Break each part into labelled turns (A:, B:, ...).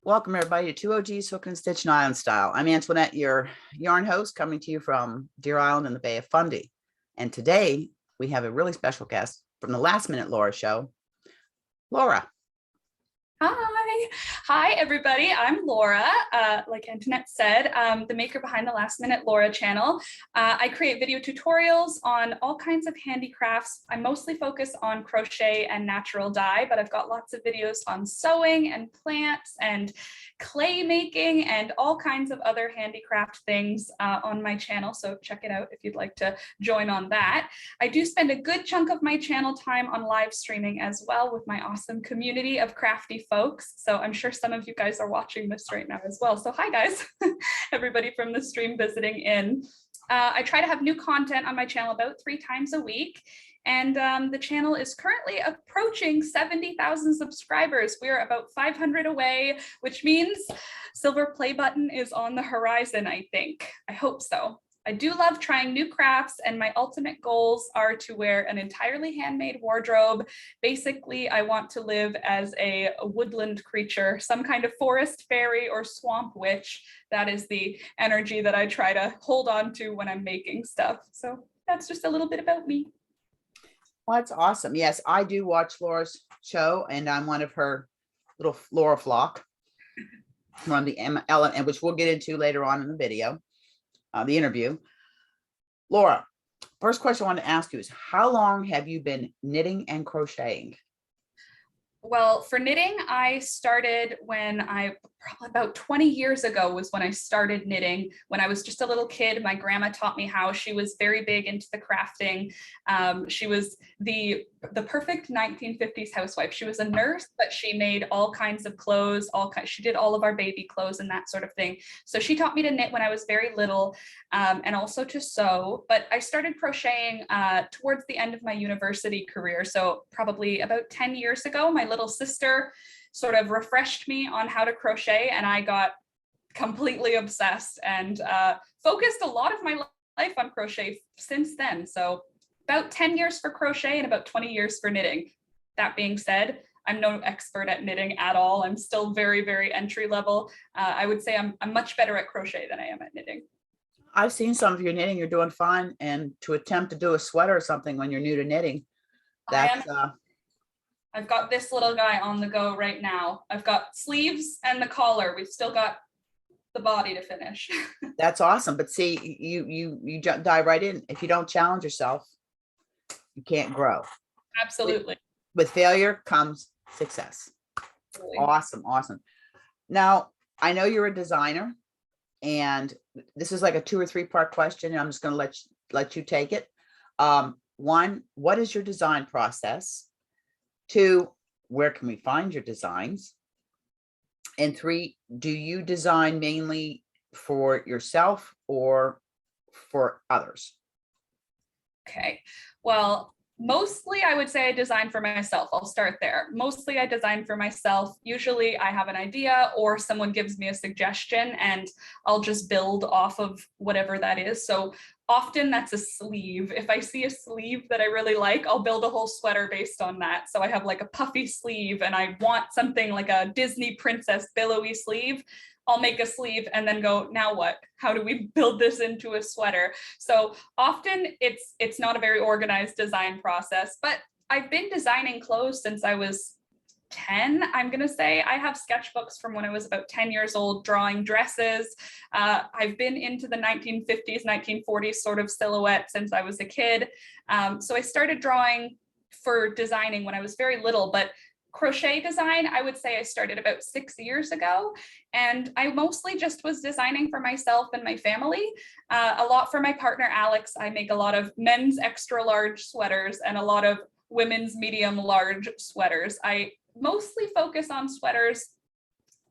A: Welcome everybody to Two OGs Hook and Stitch and Island Style. I'm Antoinette, your yarn host, coming to you from Deer Island in the Bay of Fundy. And today we have a really special guest from the Last Minute Laura show, Laura.
B: Hi everybody, I'm Laura. Like Antoinette said, the maker behind the Last Minute Laura channel. I create video tutorials on all kinds of handicrafts. I mostly focus on crochet and natural dye, but I've got lots of videos on sewing and plants and clay making and all kinds of other handicraft things on my channel, so check it out if you'd like to join on that. I do spend a good chunk of my channel time on live streaming as well with my awesome community of crafty folks, so I'm sure some of you guys are watching this right now as well. So hi guys, everybody from the stream visiting in. I try to have new content on my channel about 3 times a week. And the channel is currently approaching 70,000 subscribers. We're about 500 away, which means silver play button is on the horizon, I think. I hope so. I do love trying new crafts, and my ultimate goals are to wear an entirely handmade wardrobe. Basically, I want to live as a woodland creature, some kind of forest fairy or swamp witch. That is the energy that I try to hold on to when I'm making stuff. So that's just a little bit about me.
A: Well, that's awesome. Yes, I do watch Laura's show, and I'm one of her little Laura flock from the Ellen, which we'll get into later on in the video, the interview. Laura, first question I want to ask you is, how long have you been knitting and crocheting?
B: Well, for knitting, I started when probably about 20 years ago was when I started knitting. When I was just a little kid, my grandma taught me how. She was very big into the crafting. She was the perfect 1950s housewife. She was a nurse, but she made all kinds of clothes, she did all of our baby clothes and that sort of thing. So she taught me to knit when I was very little, and also to sew. But I started crocheting towards the end of my university career. So probably about 10 years ago, my little sister sort of refreshed me on how to crochet, and I got completely obsessed and focused a lot of my life on crochet since then. So about 10 years for crochet and about 20 years for knitting. That being said, I'm no expert at knitting at all. I'm still very, very entry level. I would say I'm much better at crochet than I am at knitting.
A: I've seen some of your knitting. You're doing fine. And to attempt to do a sweater or something when you're new to knitting, that's
B: I've got this little guy on the go right now. I've got sleeves and the collar. We've still got the body to finish.
A: That's awesome. But see, you dive right in. If you don't challenge yourself, you can't grow.
B: Absolutely.
A: With failure comes success. Absolutely. Awesome. Now, I know you're a designer, and this is like a 2 or 3 part question, and I'm just going to let you take it. 1, what is your design process? 2, where can we find your designs? And 3, do you design mainly for yourself or for others?
B: Okay, well, mostly I would say I design for myself. I'll start there. Mostly I design for myself. Usually I have an idea or someone gives me a suggestion and I'll just build off of whatever that is. So often that's a sleeve. If I see a sleeve that I really like, I'll build a whole sweater based on that. So I have like a puffy sleeve and I want something like a Disney princess billowy sleeve. I'll make a sleeve and then go, now what? How do we build this into a sweater? So often it's not a very organized design process, but I've been designing clothes since I was 10, I'm gonna say. I have sketchbooks from when I was about 10 years old drawing dresses. I've been into the 1950s, 1940s sort of silhouette since I was a kid. So I started drawing for designing when I was very little, but crochet design, I would say I started about 6 years ago, and I mostly just was designing for myself and my family. A lot for my partner, Alex. I make a lot of men's extra large sweaters and a lot of women's medium large sweaters. I mostly focus on sweaters,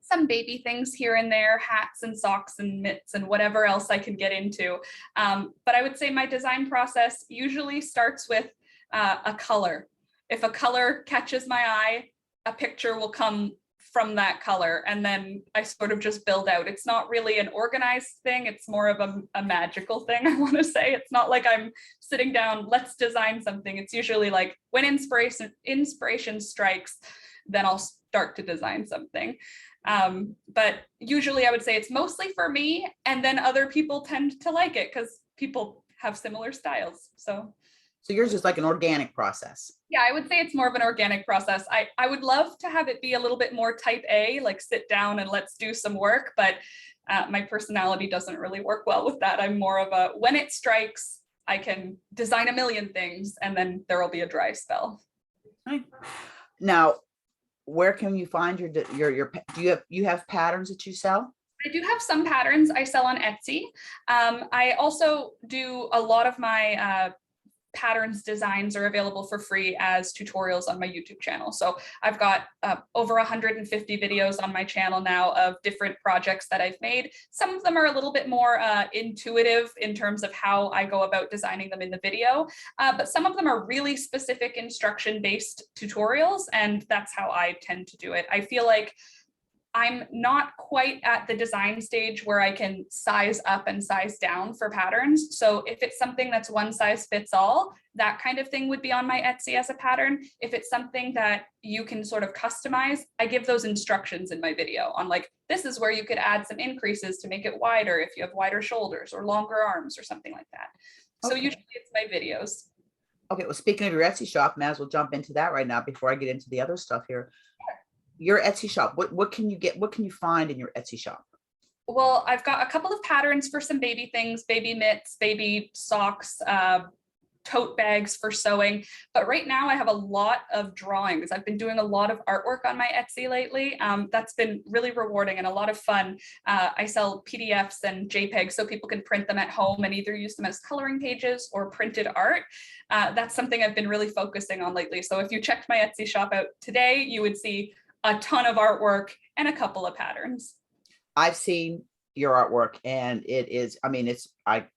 B: some baby things here and there, hats and socks and mitts and whatever else I can get into. But I would say my design process usually starts with a color. If a color catches my eye, a picture will come from that color, and then I sort of just build out. It's not really an organized thing. It's more of a magical thing, I want to say. It's not like I'm sitting down, let's design something. It's usually like when inspiration strikes, then I'll start to design something. But usually I would say it's mostly for me, and then other people tend to like it because people have similar styles. So
A: yours is like an organic process.
B: yeah, I would say it's more of an organic process. I would love to have it be a little bit more type A, like sit down and let's do some work, but my personality doesn't really work well with that. I'm more of a, when it strikes, I can design a million things and then there will be a dry spell.
A: Now, where can you find your do you have patterns that you sell?
B: I do have some patterns I sell on Etsy. I also do a lot of my patterns designs are available for free as tutorials on my YouTube channel. So I've got over 150 videos on my channel now of different projects that I've made. Some of them are a little bit more intuitive in terms of how I go about designing them in the video, but some of them are really specific instruction-based tutorials, and that's how I tend to do it. I feel like I'm not quite at the design stage where I can size up and size down for patterns. So if it's something that's one size fits all, that kind of thing would be on my Etsy as a pattern. If it's something that you can sort of customize, I give those instructions in my video on like, this is where you could add some increases to make it wider if you have wider shoulders or longer arms or something like that. So
A: Okay.
B: usually it's my videos.
A: Okay, well, speaking of your Etsy shop, may as well jump into that right now before I get into the other stuff here. Your Etsy shop, what can you get? What can you find in your Etsy shop?
B: Well, I've got a couple of patterns for some baby things, baby mitts, baby socks, tote bags for sewing. But right now I have a lot of drawings. I've been doing a lot of artwork on my Etsy lately. That's been really rewarding and a lot of fun. I sell PDFs and JPEGs so people can print them at home and either use them as coloring pages or printed art. That's something I've been really focusing on lately. So if you checked my Etsy shop out today, you would see a ton of artwork and a couple of patterns.
A: I've seen your artwork and it is, I mean, I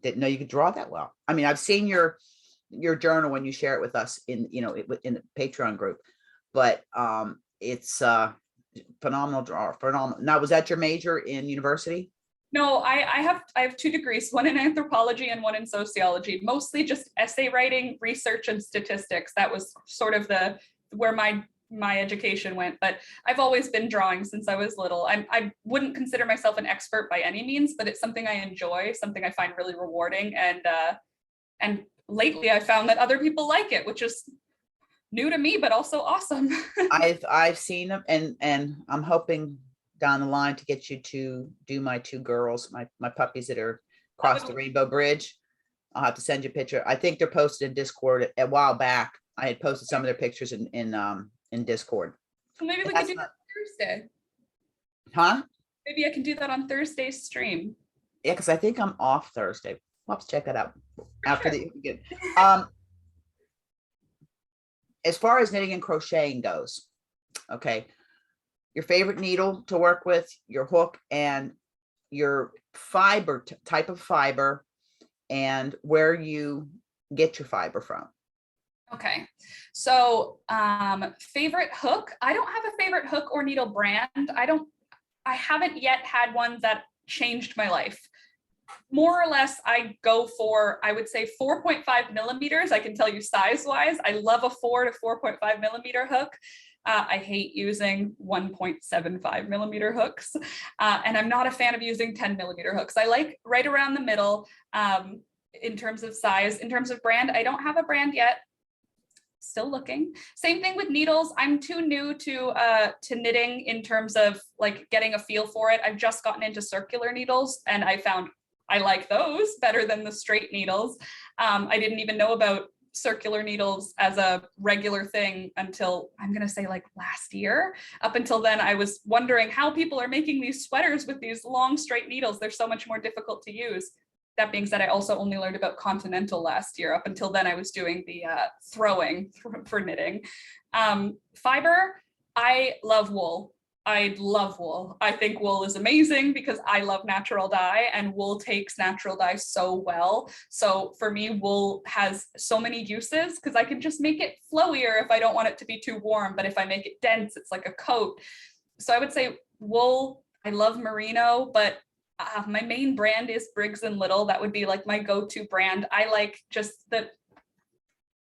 A: didn't know you could draw that well. I mean, I've seen your journal when you share it with us in, in the Patreon group, but it's phenomenal draw, phenomenal. Now, was that your major in university?
B: No, I have 2 degrees, one in anthropology and one in sociology, mostly just essay writing, research, and statistics. That was sort of where my education went, but I've always been drawing since I was little. I wouldn't consider myself an expert by any means, but it's something I enjoy, something I find really rewarding. And lately I found that other people like it, which is new to me, but also awesome.
A: I've seen them and I'm hoping down the line to get you to do my 2 girls, my puppies that are across the Rainbow Bridge. I'll have to send you a picture. I think they're posted in Discord a while back. I had posted some of their pictures in Discord.
B: So maybe we could do that on Thursday.
A: Huh?
B: Maybe I can do that on Thursday's stream.
A: Yeah, because I think I'm off Thursday. We'll have to check that out after the good. As far as knitting and crocheting goes, okay, your favorite needle to work with, your hook, and your fiber type of fiber, and where you get your fiber from.
B: Okay, so favorite hook. I don't have a favorite hook or needle brand. I haven't yet had one that changed my life. More or less, I go for, I would say 4.5 millimeters. I can tell you size wise. I love a 4 to 4.5 millimeter hook. I hate using 1.75 millimeter hooks. And I'm not a fan of using 10 millimeter hooks. I like right around the middle in terms of size. In terms of brand, I don't have a brand yet. Still looking. Same thing with needles. I'm too new to knitting in terms of like getting a feel for it. I've just gotten into circular needles and I found I like those better than the straight needles. I didn't even know about circular needles as a regular thing until I'm going to say like last year. Up until then, I was wondering how people are making these sweaters with these long straight needles. They're so much more difficult to use. That being said, I also only learned about continental last year. Up until then, I was doing the throwing for knitting. Fiber, I love wool. I love wool. I think wool is amazing because I love natural dye and wool takes natural dye so well. So for me, wool has so many uses because I can just make it flowier if I don't want it to be too warm. But if I make it dense, it's like a coat. So I would say wool. I love merino, but my main brand is Briggs & Little. That would be like my go-to brand. I like just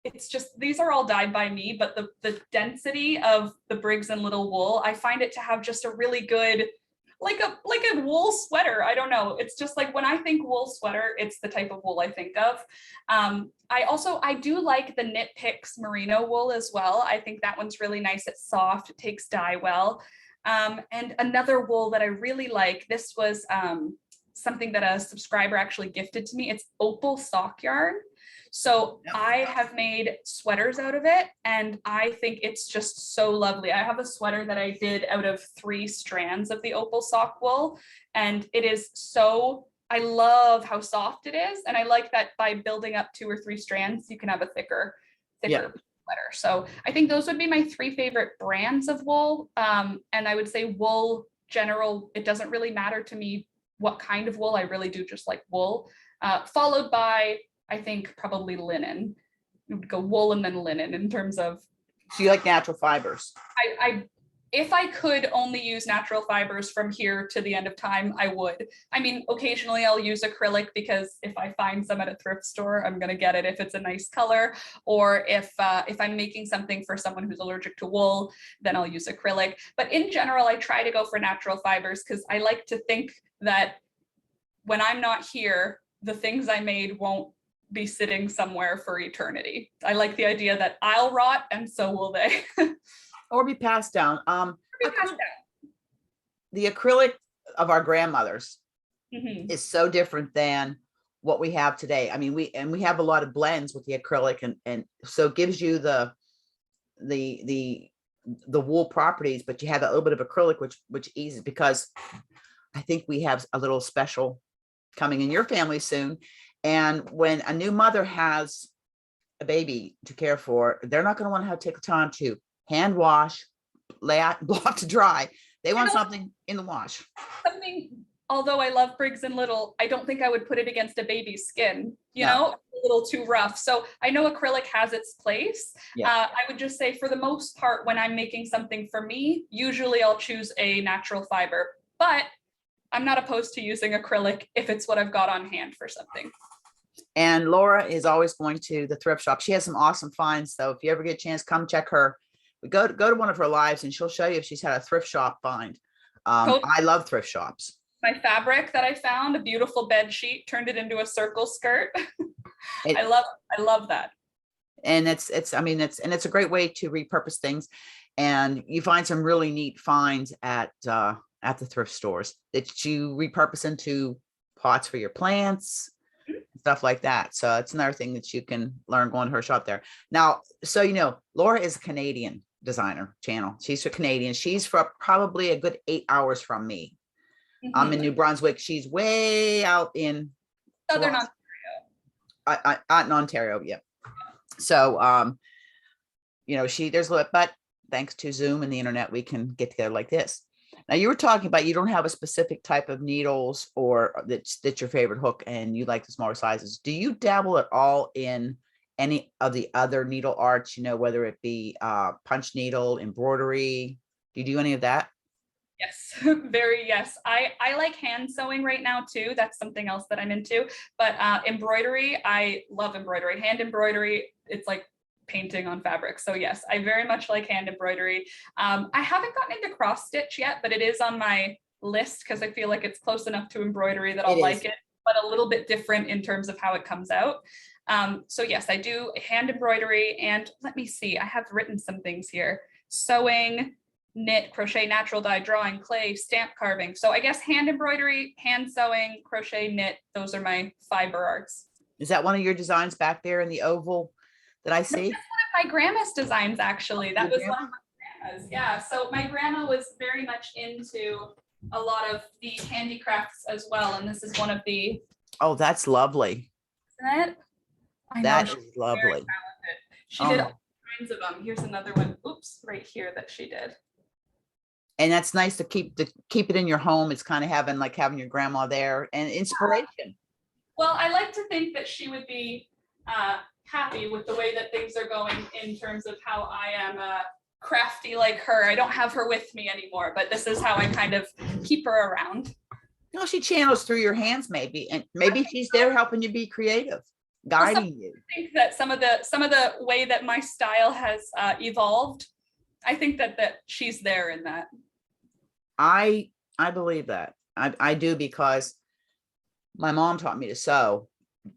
B: it's just, these are all dyed by me, but the density of the Briggs and Little wool, I find it to have just a really good, like a wool sweater. I don't know. It's just like when I think wool sweater, it's the type of wool I think of. I do like the Knit Picks merino wool as well. I think that one's really nice. It's soft, it takes dye well. And another wool that I really like, this was something that a subscriber actually gifted to me. It's opal sock yarn. So I have made sweaters out of it, and I think it's just so lovely. I have a sweater that I did out of 3 strands of the opal sock wool, and it is so, I love how soft it is. And I like that by building up 2 or 3 strands, you can have a thicker sweater. So I think those would be my 3 favorite brands of wool. And I would say wool general, it doesn't really matter to me what kind of wool. I really do just like wool, followed by, I think, probably linen. It would go wool and then linen in terms of.
A: So you like natural fibers?
B: If I could only use natural fibers from here to the end of time, I would. I mean, occasionally I'll use acrylic because if I find some at a thrift store, I'm gonna get it if it's a nice color. Or if I'm making something for someone who's allergic to wool, then I'll use acrylic. But in general, I try to go for natural fibers because I like to think that when I'm not here, the things I made won't be sitting somewhere for eternity. I like the idea that I'll rot and so will they.
A: Or be passed down. The acrylic of our grandmothers is so different than what we have today. I mean, we have a lot of blends with the acrylic, and so it gives you the wool properties, but you have a little bit of acrylic, which eases, because I think we have a little special coming in your family soon. And when a new mother has a baby to care for, they're not going to want to have to take the time to hand wash, lay out, block to dry. They want something in the wash.
B: Although I love Briggs and Little, I don't think I would put it against a baby's skin, you know, a little too rough. So I know acrylic has its place. I would just say, for the most part, when I'm making something for me, usually I'll choose a natural fiber, but I'm not opposed to using acrylic if it's what I've got on hand for something.
A: And Laura is always going to the thrift shop. She has some awesome finds. So if you ever get a chance, come check her. Go to one of her lives and she'll show you if she's had a thrift shop find. I love thrift shops.
B: My fabric that I found, a beautiful bed sheet, turned it into a circle skirt. I love that.
A: And it's a great way to repurpose things. And you find some really neat finds at the thrift stores that you repurpose into pots for your plants, stuff like that. So it's another thing that you can learn going to her shop there. Now, so you know, Laura is a Canadian designer channel. She's a Canadian. She's from probably a good 8 hours from me. I'm in New Brunswick. She's way out in
B: Southern
A: Ontario. Out in Ontario, yeah. So you know, but thanks to Zoom and the internet, we can get together like this. Now, you were talking about you don't have a specific type of needles or that's your favorite hook and you like the smaller sizes. Do you dabble at all in any of the other needle arts, you know, whether it be punch needle, embroidery? Do you do any of that?
B: Yes, yes. I like hand sewing right now too. That's something else that I'm into. But embroidery, I love embroidery. Hand embroidery, it's like painting on fabric. So yes, I very much like hand embroidery. I haven't gotten into cross stitch yet, but it is on my list because I feel like it's close enough to embroidery that I'll like it, but a little bit different in terms of how it comes out. So yes, I do hand embroidery, and let me see, I have written some things here: sewing, knit, crochet, natural dye, drawing, clay, stamp carving. So I guess hand embroidery, hand sewing, crochet, knit, those are my fiber arts.
A: Is that one of your designs back there in the oval that I see?
B: That's one of my grandma's designs, actually. That was one of my grandma's. Yeah. So my grandma was very much into a lot of the handicrafts as well. And this is one of the.
A: Oh, that's lovely.
B: Isn't it?
A: That is lovely.
B: She did all kinds of them. Here's another one. Oops, right here that she did.
A: And that's nice to keep it in your home. It's kind of having your grandma there and inspiration.
B: Well, I like to think that she would be happy with the way that things are going in terms of how I am crafty like her. I don't have her with me anymore, but this is how I kind of keep her around.
A: You know, she channels through your hands maybe, and maybe she's there helping you be creative. guiding you.
B: I think that some of the way that my style has evolved, I think that she's there in that.
A: I believe that. I do, because my mom taught me to sew.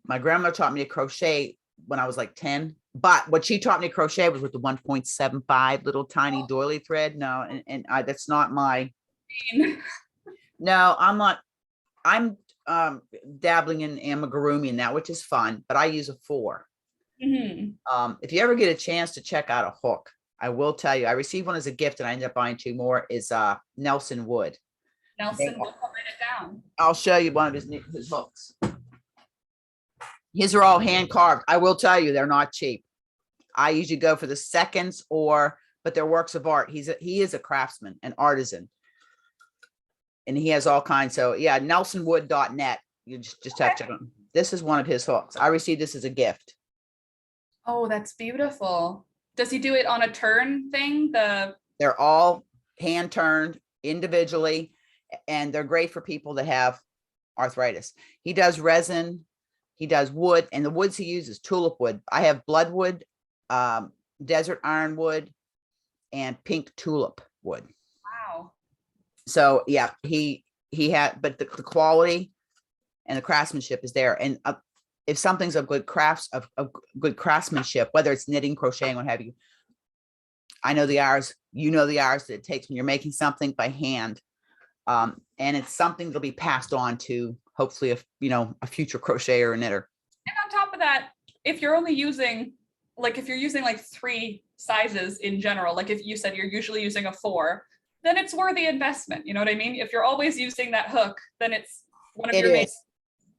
A: My grandma taught me to crochet when I was like 10. But what she taught me to crochet was with the 1.75 little tiny doily thread. No, and that's not my. No, I'm not. I'm dabbling in amigurumi and that, which is fun, but I use a 4. If you ever get a chance to check out a hook, I will tell you, I received one as a gift and I ended up buying 2 more, is Nelson Wood.
B: Nelson, we'll write it down.
A: I'll show you one of his hooks. His are all hand carved. I will tell you, they're not cheap. I usually go for the seconds, but they're works of art. He is a craftsman, an artisan, and he has all kinds. So yeah, nelsonwood.net. You just have to. This is one of his hooks. I received this as a gift.
B: Oh, that's beautiful. Does he do it on a turn thing?
A: They're all hand turned individually, and they're great for people that have arthritis. He does resin, he does wood, and the woods he uses tulip wood. I have bloodwood, desert ironwood, and pink tulip wood.
B: Wow.
A: So yeah, he had, but the quality and the craftsmanship is there. And if something's of good good craftsmanship, whether it's knitting, crocheting, what have you, I know the hours, you know the hours that it takes when you're making something by hand. And it's something that'll be passed on to hopefully a future crocheter or knitter.
B: And on top of that, if you're only using, if you're using like 3 sizes in general, like if you said you're usually using a 4, then it's worthy investment. You know what I mean? If you're always using that hook, then it's one of your main.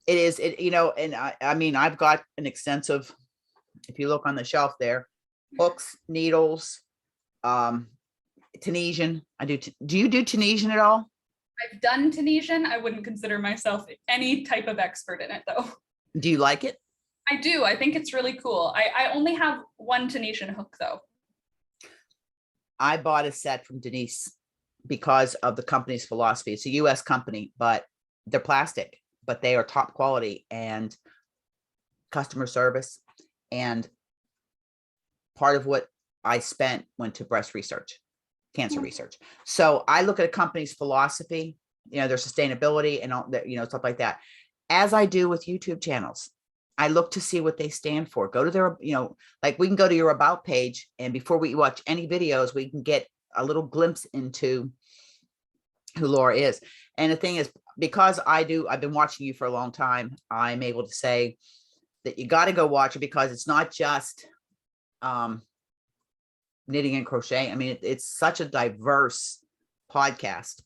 A: It is, and I mean, I've got an extensive, if you look on the shelf there, hooks, needles, Tunisian. Do you do Tunisian at all?
B: I've done Tunisian. I wouldn't consider myself any type of expert in it though.
A: Do you like it?
B: I do. I think it's really cool. I only have 1 Tunisian hook though.
A: I bought a set from Denise because of the company's philosophy. It's a US company, but they're plastic, but they are top quality and customer service. And part of what I spent went to breast research, cancer research. So I look at a company's philosophy, their sustainability and all that, stuff like that, as I do with YouTube channels. I look to see what they stand for. Go to their, like we can go to your about page, and before we watch any videos, we can get a little glimpse into who Laura is. And the thing is, because I've been watching you for a long time, I'm able to say that you got to go watch it, because it's not just knitting and crochet. I mean, it's such a diverse podcast.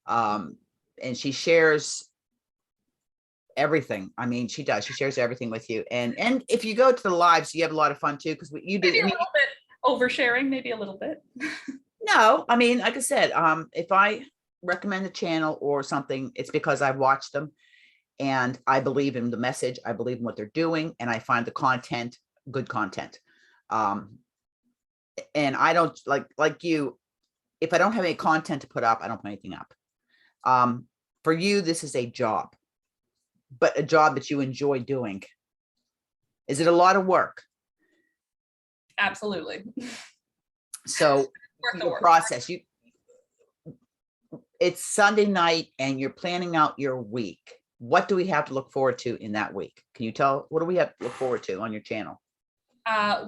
A: And she shares everything. I mean, she shares everything with you. And if you go to the lives, you have a lot of fun too, because you do.
B: Maybe a little bit oversharing, maybe a little bit.
A: No, I mean, like I said, if I recommend a channel or something, it's because I've watched them and I believe in the message. I believe in what they're doing, and I find the content good content. And I don't like you. If I don't have any content to put up, I don't put anything up. For you, this is a job, but a job that you enjoy doing. Is it a lot of work?
B: Absolutely.
A: So the process, it's Sunday night and you're planning out your week. What do we have to look forward to in that week? Can you tell, what do we have to look forward to on your channel?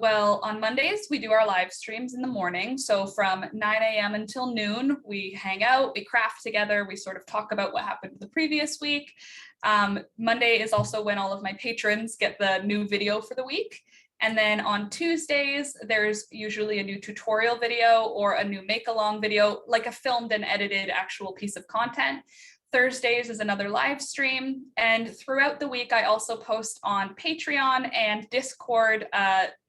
B: Well, on Mondays, we do our live streams in the morning. So from 9 a.m. until noon, we hang out, we craft together, we sort of talk about what happened the previous week. Monday is also when all of my patrons get the new video for the week. And then on Tuesdays, there's usually a new tutorial video or a new make-along video, like a filmed and edited actual piece of content. Thursdays is another live stream. And throughout the week, I also post on Patreon and Discord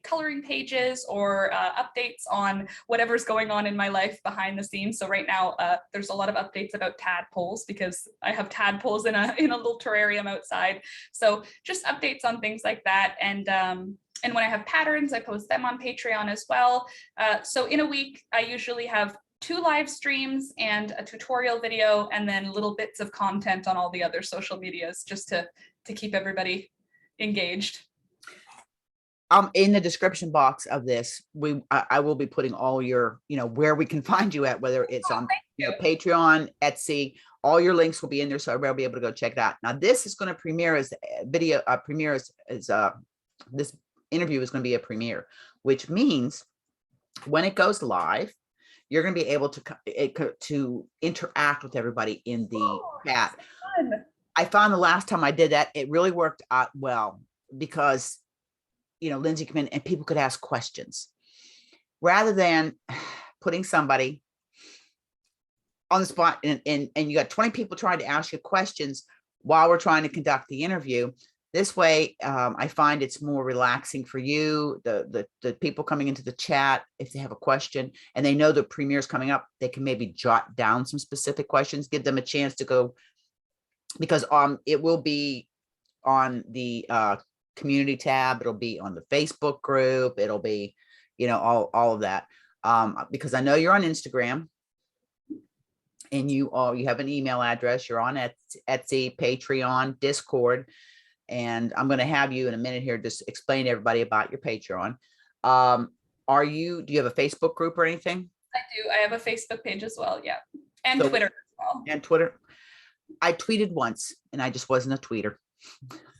B: coloring pages or updates on whatever's going on in my life behind the scenes. So right now, there's a lot of updates about tadpoles because I have tadpoles in a little terrarium outside. So just updates on things like that. And when I have patterns, I post them on Patreon as well. So in a week, I usually have 2 live streams and a tutorial video, and then little bits of content on all the other social medias just to keep everybody engaged.
A: In the description box of this, I will be putting all your, where we can find you at, whether it's
B: Oh,
A: on,
B: thank you.
A: Patreon, Etsy, all your links will be in there. So everybody will be able to go check it out. Now, this is going to premiere as a video, premiere as this interview is going to be a premiere, which means when it goes live, you're going to be able to interact with everybody in the chat.
B: Fun.
A: I found the last time I did that, it really worked out well because Lindsay come in and people could ask questions rather than putting somebody on the spot and you got 20 people trying to ask you questions while we're trying to conduct the interview. This way, I find it's more relaxing for you, the people coming into the chat. If they have a question and they know the premiere is coming up, they can maybe jot down some specific questions, give them a chance to go, because it will be on the community tab, it'll be on the Facebook group, it'll be, all of that. Because I know you're on Instagram and you have an email address, you're on Etsy, Patreon, Discord, and I'm going to have you in a minute here just explain to everybody about your Patreon. Do you have a Facebook group or anything?
B: I do. I have a Facebook page as well. Yeah. And
A: So-
B: Twitter as well.
A: And Twitter. I tweeted once and I just wasn't a tweeter.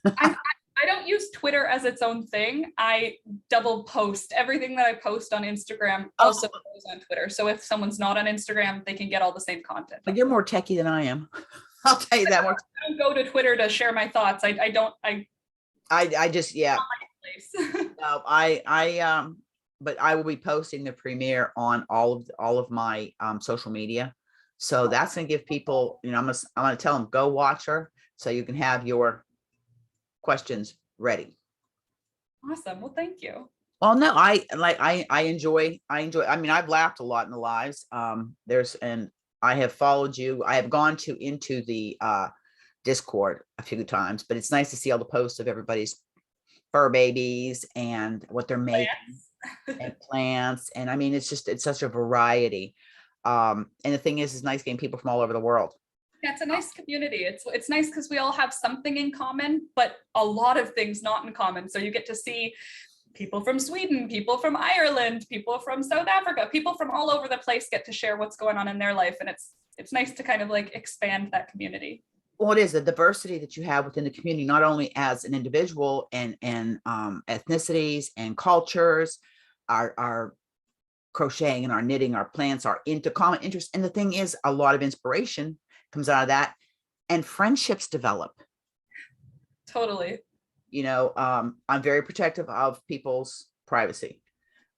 B: I don't use Twitter as its own thing. I double post everything that I post on Instagram also goes on Twitter. So if someone's not on Instagram, they can get all the same content.
A: But you're more techie than I am. I'll tell you that much.
B: I don't go to Twitter to share my thoughts. I
A: just, yeah.
B: place.
A: No, but I will be posting the premiere on all of my social media. So that's going to give people, I'm going to tell them, go watch her so you can have your questions ready.
B: Awesome. Well, thank you.
A: Well, no, I enjoy, I mean, I've laughed a lot in the lives. And I have followed you. I have gone into the Discord a few times, but it's nice to see all the posts of everybody's fur babies and what they're making and plants. And I mean, it's such a variety. And the thing is, it's nice getting people from all over the world.
B: Yeah, it's a nice community. It's nice because we all have something in common, but a lot of things not in common. So you get to see people from Sweden, people from Ireland, people from South Africa, people from all over the place get to share what's going on in their life. And it's nice to kind of like expand that community.
A: Well, it is the diversity that you have within the community, not only as an individual and ethnicities and cultures, our crocheting and our knitting, our plants, our common interests. And the thing is, a lot of inspiration comes out of that and friendships develop.
B: Totally.
A: I'm very protective of people's privacy.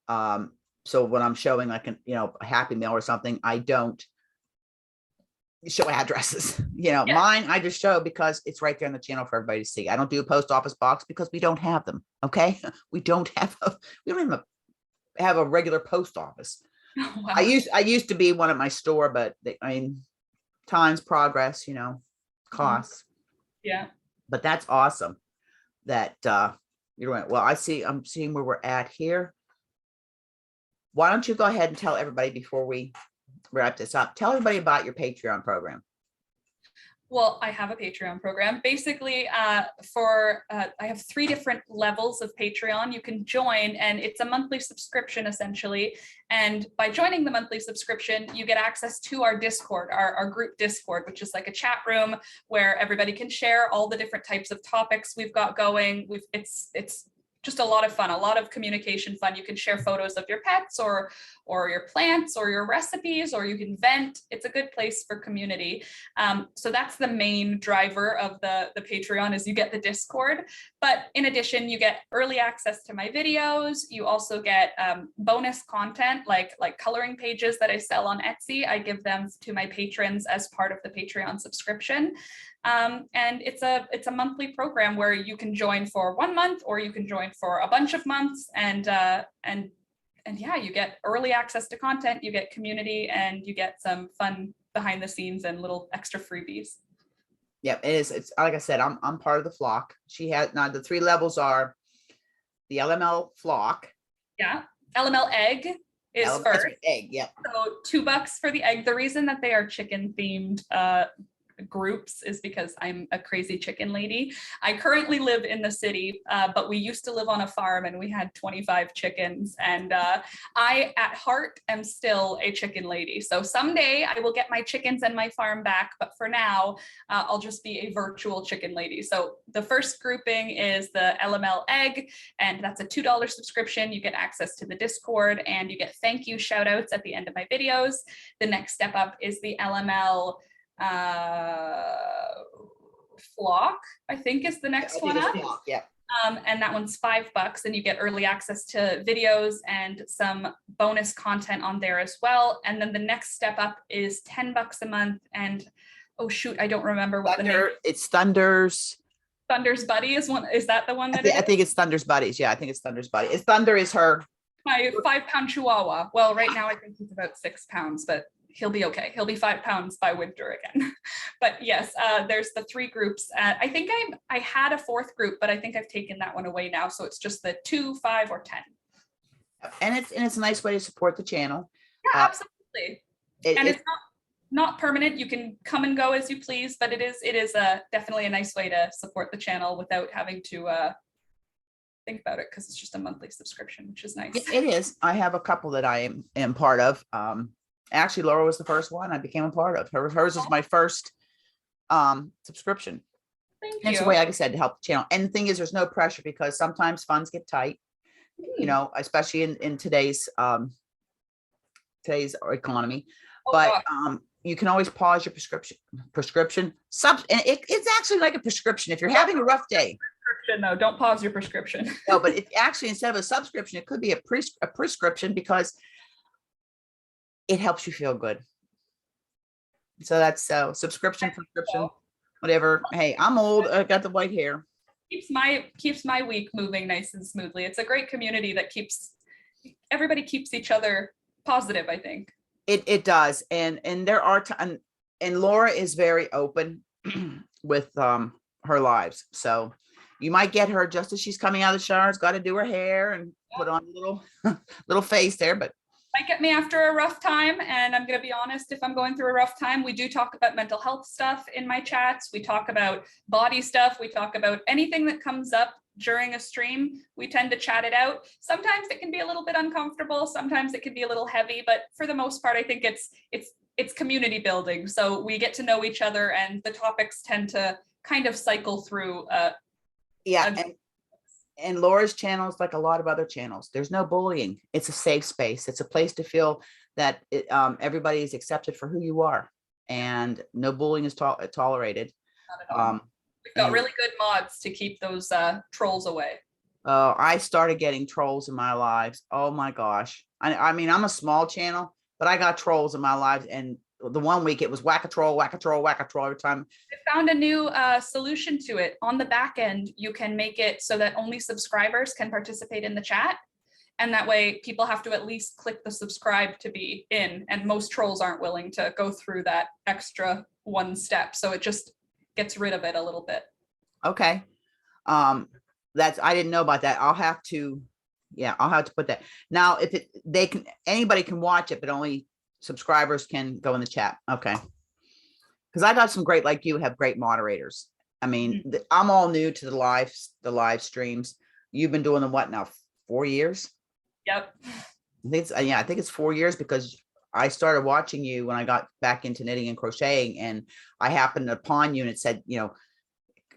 A: So when I'm showing like a Happy Meal or something, I don't show addresses. Mine I just show because it's right there on the channel for everybody to see. I don't do a post office box because we don't have them. Okay, we don't even have a regular post office.
B: Oh, wow.
A: I used to be one at my store, but times, progress, costs.
B: Yeah.
A: But that's awesome that you're doing it. Well, I'm seeing where we're at here. Why don't you go ahead and tell everybody before we wrap this up, tell everybody about your Patreon program.
B: Well, I have a Patreon program. Basically, I have 3 different levels of Patreon you can join, and it's a monthly subscription essentially. And by joining the monthly subscription, you get access to our Discord, our group Discord, which is like a chat room where everybody can share all the different types of topics we've got going. It's just a lot of fun, a lot of communication fun. You can share photos of your pets or your plants or your recipes, or you can vent. It's a good place for community. So that's the main driver of the Patreon, is you get the Discord. But in addition, you get early access to my videos. You also get bonus content like coloring pages that I sell on Etsy. I give them to my patrons as part of the Patreon subscription. And it's a monthly program where you can join for 1 month or you can join for a bunch of months, and yeah, you get early access to content, you get community, and you get some fun behind the scenes and little extra freebies.
A: Yeah, it is. It's like I said, I'm part of the flock. She has now the 3 levels are the LML flock.
B: Yeah, LML egg is
A: LML
B: first.
A: egg, yeah.
B: So $2 for the egg. The reason that they are chicken themed groups is because I'm a crazy chicken lady. I currently live in the city, but we used to live on a farm and we had 25 chickens. And I, at heart, am still a chicken lady. So someday I will get my chickens and my farm back. But for now, I'll just be a virtual chicken lady. So the first grouping is the LML egg, and that's a $2 subscription. You get access to the Discord and you get thank you shout outs at the end of my videos. The next step up is the LML flock, I think is the next one up.
A: Flock, yeah.
B: And that one's $5 and you get early access to videos and some bonus content on there as well. And then the next step up is $10 a month. And oh shoot, I don't remember what the name.
A: It's Thunder's
B: Buddy is one. Is that the one that
A: I think it's Thunder's Buddies. Yeah, I think it's Thunder's Buddy. It's Thunder is her.
B: My 5-pound Chihuahua. Well, right now I think he's about 6 pounds, but he'll be okay. He'll be 5 pounds by winter again. But yes, there's the 3 groups. I think I had a 4th group, but I think I've taken that one away now. So it's just the 2, 5, or 10.
A: And it's a nice way to support the channel.
B: Yeah, absolutely. It's not permanent. You can come and go as you please, but it is definitely a nice way to support the channel without having to think about it, because it's just a monthly subscription, which is nice.
A: It is. I have a couple that I am part of. Actually, Laura was the first one I became a part of. Hers was my first subscription.
B: Thank
A: and
B: you.
A: it's a way, like I said, to help the channel. And the thing is, there's no pressure because sometimes funds get tight, you know, especially in today's economy. But you can always pause your prescription. And it's actually like a prescription if you're having a rough day.
B: No, don't pause your prescription.
A: No, but it actually, instead of a subscription, it could be a prescription, because it helps you feel good. So that's subscription, prescription, whatever. Hey, I'm old. I got the white hair.
B: Keeps my week moving nice and smoothly. It's a great community that everybody keeps each other positive, I think.
A: It does. And there are and Laura is very open with her lives. So you might get her just as she's coming out of the shower. Has got to do her hair and put on a little face there, but
B: might get me after a rough time. And I'm going to be honest, if I'm going through a rough time, we do talk about mental health stuff in my chats. We talk about body stuff. We talk about anything that comes up during a stream. We tend to chat it out. Sometimes it can be a little bit uncomfortable. Sometimes it can be a little heavy, but for the most part, I think it's community building. So we get to know each other and the topics tend to kind of cycle through.
A: And Laura's channel is like a lot of other channels. There's no bullying. It's a safe space. It's a place to feel that everybody is accepted for who you are, and no bullying is tolerated.
B: We've got really good mods to keep those trolls away.
A: I started getting trolls in my lives. Oh my gosh. I mean, I'm a small channel, but I got trolls in my lives, and the one week it was whack a troll every time.
B: I found a new solution to it. On the back end, you can make it so that only subscribers can participate in the chat. And that way people have to at least click the subscribe to be in. And most trolls aren't willing to go through that extra one step. So it just gets rid of it a little bit.
A: Okay. I didn't know about that. I'll have to put that. Now, anybody can watch it, but only subscribers can go in the chat. Okay. Because I got some great, like you have great moderators. I mean, I'm all new to the live streams. You've been doing them what now? 4 years?
B: Yep.
A: I think it's 4 years, because I started watching you when I got back into knitting and crocheting, and I happened upon you and it said, you know,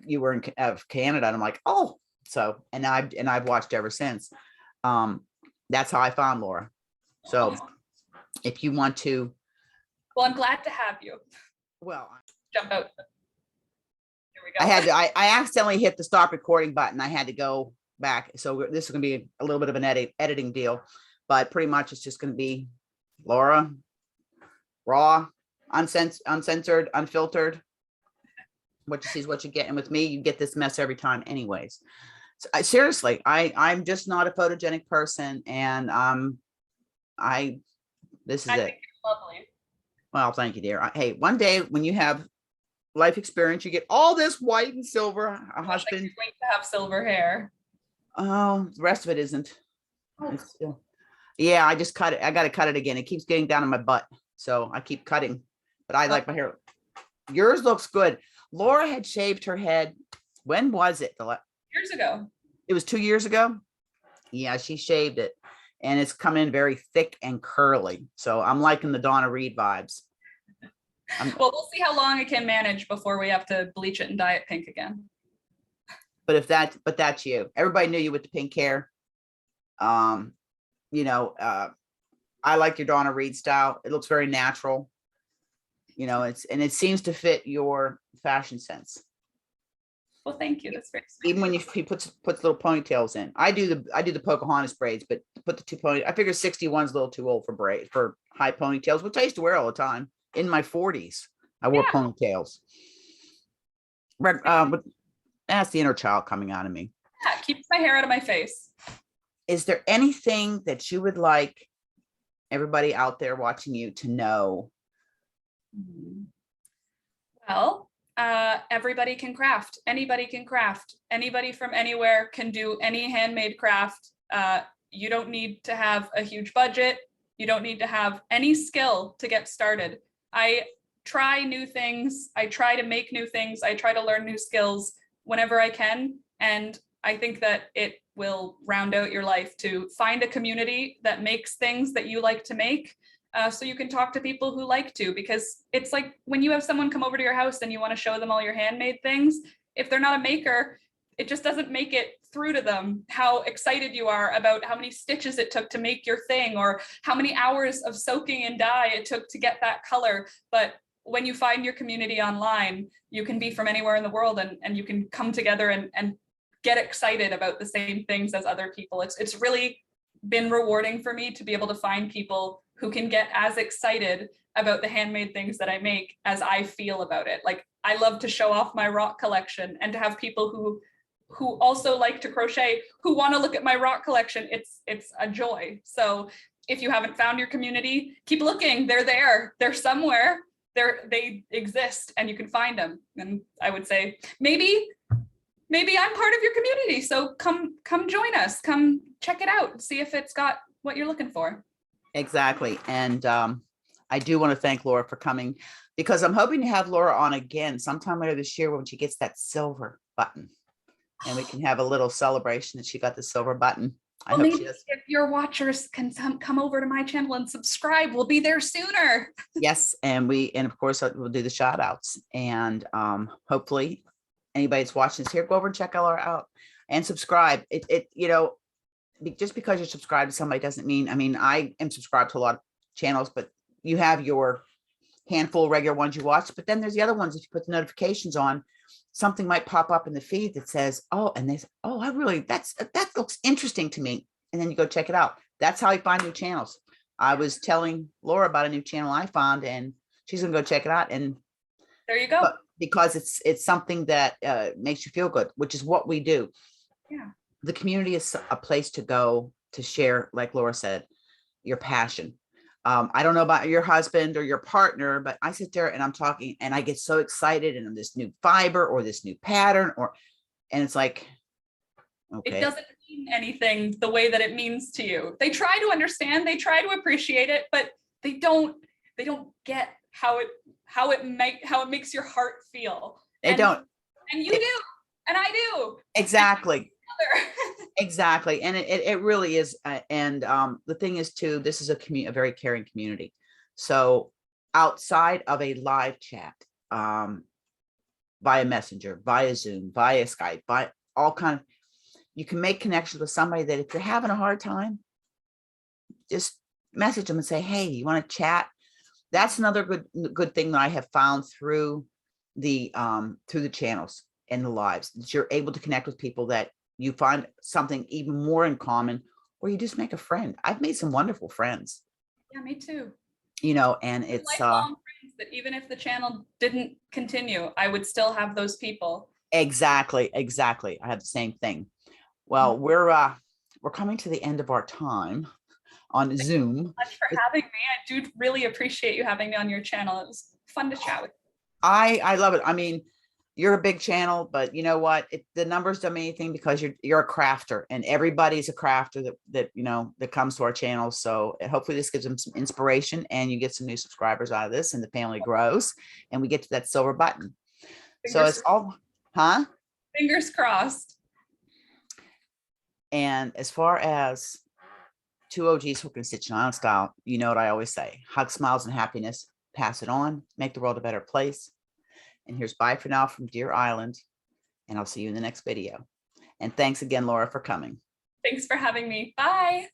A: you were in Canada, and I'm like, oh, so, and I've watched ever since. That's how I found Laura. So if you want to.
B: Well, I'm glad to have you.
A: Well,
B: jump out. Here we go.
A: I accidentally hit the stop recording button. I had to go back. So this is going to be a little bit of an editing deal, but pretty much it's just going to be Laura, raw, uncensored, unfiltered. What you see is what you get. And with me, you get this mess every time anyways. So, seriously, I'm just not a photogenic person. And this is
B: I
A: it.
B: think it's lovely.
A: Well, thank you, dear. Hey, one day when you have life experience, you get all this white and silver. A husband.
B: You're going to have silver hair.
A: Oh, the rest of it isn't.
B: Oh.
A: Yeah, I just cut it. I got to cut it again. It keeps getting down in my butt. So I keep cutting, but I like my hair. yours looks good. Laura had shaved her head. When was it?
B: Years ago.
A: It was 2 years ago. Yeah, she shaved it and it's come in very thick and curly. So I'm liking the Donna Reed vibes.
B: Well, we'll see how long I can manage before we have to bleach it and dye it pink again.
A: But that's you. Everybody knew you with the pink hair. You know, I like your Donna Reed style. It looks very natural. You know, it seems to fit your fashion sense.
B: Well, thank you. That's very sweet.
A: Even when he puts little ponytails in. I do the Pocahontas braids, but put the 2 pony. I figure 61's a little too old for high ponytails, which I used to wear all the time. In my 40s, I wore ponytails. But that's the inner child coming out of me.
B: Yeah, keeps my hair out of my face.
A: Is there anything that you would like everybody out there watching you to know?
B: Well, everybody can craft. Anybody can craft. Anybody from anywhere can do any handmade craft. You don't need to have a huge budget. You don't need to have any skill to get started. I try new things. I try to make new things. I try to learn new skills whenever I can. And I think that it will round out your life to find a community that makes things that you like to make. So you can talk to people who like to, because it's like when you have someone come over to your house and you want to show them all your handmade things, if they're not a maker, it just doesn't make it through to them how excited you are about how many stitches it took to make your thing, or how many hours of soaking in dye it took to get that color. But when you find your community online, you can be from anywhere in the world and you can come together and get excited about the same things as other people. It's really been rewarding for me to be able to find people who can get as excited about the handmade things that I make as I feel about it. Like, I love to show off my rock collection, and to have people who also like to crochet, who want to look at my rock collection, it's a joy. So if you haven't found your community, keep looking. They're there. They're somewhere. They exist, and you can find them. And I would say maybe I'm part of your community. So come join us. Come check it out. See if it's got what you're looking for.
A: Exactly. And I do want to thank Laura for coming, because I'm hoping to have Laura on again sometime later this year when she gets that silver button, and we can have a little celebration that she got the silver button. I hope she does.
B: If your watchers can come over to my channel and subscribe, we'll be there sooner.
A: Yes, and of course we'll do the shout outs, and hopefully anybody that's watching this here, go over and check Laura out and subscribe. You know, just because you're subscribed to somebody doesn't mean, I mean, I am subscribed to a lot of channels, but you have your handful of regular ones you watch, but then there's the other ones. If you put the notifications on, something might pop up in the feed that says, oh, and they say, oh, that looks interesting to me. And then you go check it out. That's how you find new channels. I was telling Laura about a new channel I found, and she's gonna go check it out. And
B: there you go.
A: Because it's something that makes you feel good, which is what we do.
B: Yeah.
A: The community is a place to go to share, like Laura said, your passion. I don't know about your husband or your partner, but I sit there and I'm talking and I get so excited, and this new fiber or this new pattern, and it's like, okay.
B: It doesn't mean anything the way that it means to you. They try to understand, they try to appreciate it, but they don't get how it makes your heart feel.
A: They don't.
B: And you do, and I do.
A: Exactly. Exactly. And it really is. And the thing is too, this is a very caring community. So outside of a live chat, via Messenger, via Zoom, via Skype, by all kind of, you can make connections with somebody that if you're having a hard time, just message them and say, hey, you want to chat? That's another good thing that I have found through the channels and the lives, that you're able to connect with people that you find something even more in common, or you just make a friend. I've made some wonderful friends.
B: Yeah, me too.
A: You know, and it's
B: lifelong friends that even if the channel didn't continue, I would still have those people.
A: Exactly. I have the same thing. Well, we're coming to the end of our time on Zoom.
B: Thank you so much for having me. I do really appreciate you having me on your channel. It was fun to chat with you.
A: I love it. I mean, you're a big channel, but you know what? The numbers don't mean anything because you're a crafter, and everybody's a crafter that comes to our channel. So hopefully this gives them some inspiration, and you get some new subscribers out of this, and the family grows, and we get to that silver button. So it's all, huh?
B: Fingers crossed.
A: And as far as two OGs who can stitch on style, you know what I always say: hug, smiles, and happiness. Pass it on. Make the world a better place. And here's bye for now from Deer Island. And I'll see you in the next video. And thanks again, Laura, for coming.
B: Thanks for having me. Bye.